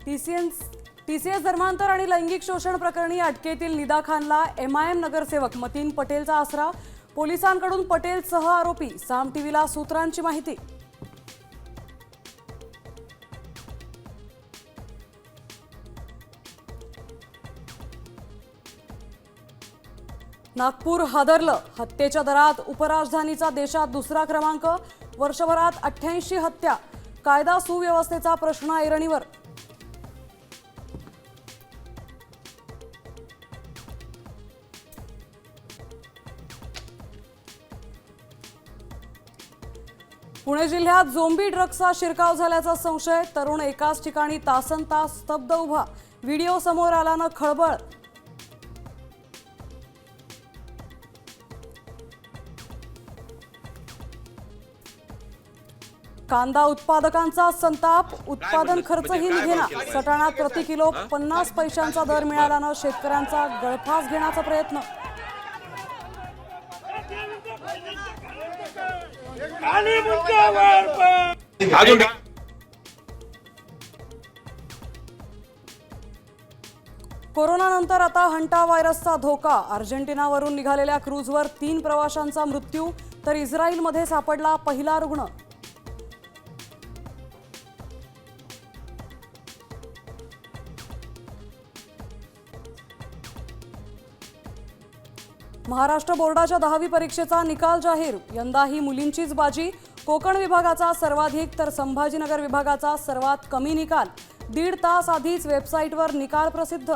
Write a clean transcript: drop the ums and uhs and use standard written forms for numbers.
TCS धर्मांतर आणि लैंगिक शोषण प्रकरणी अटकेतील निदा खानला एमआयएम नगरसेवक मतीन पटेलचा आसरा। पोलिसांकडून पटेल सह आरोपी। साम टीव्हीला सूत्रांची माहिती। नागपूर हादरलं। हत्येच्या दरात उपराजधानीचा देशात दुसरा क्रमांक। वर्षभरात 88 हत्या। कायदा सुव्यवस्थेचा प्रश्न ऐरणीवर। पुणे जिल्ह्यात झोंबी ड्रग्सचा शिरकाव झाल्याचा संशय। तरुण एकाच ठिकाणी तासनतास स्तब्ध उभा। व्हिडिओ समोर आल्यानं खळबळ। कांदा उत्पादकांचा संताप। उत्पादन खर्चही निघेना। सटाणा प्रति किलो 50 पैशांचा दर मिळाल्यानं शेतकऱ्यांचा गळफास घेण्याचा प्रयत्न। कोरोनानंतर आता हंटा व्हायरसचा धोका। अर्जेंटिनावरून निघालेल्या क्रूझवर 3 प्रवाशांचा मृत्यू, तर इस्रायलमध्ये सापडला पहिला रुग्ण। महाराष्ट्र बोर्डाच्या 10वी परीक्षेचा निकाल जाहीर। यंदाही मुलींचीच बाजी। कोकण विभागाचा सर्वाधिक तर संभाजीनगर विभागाचा सर्वात कमी निकाल। 1.5 तास आधीच वेबसाईटवर निकाल प्रसिद्ध।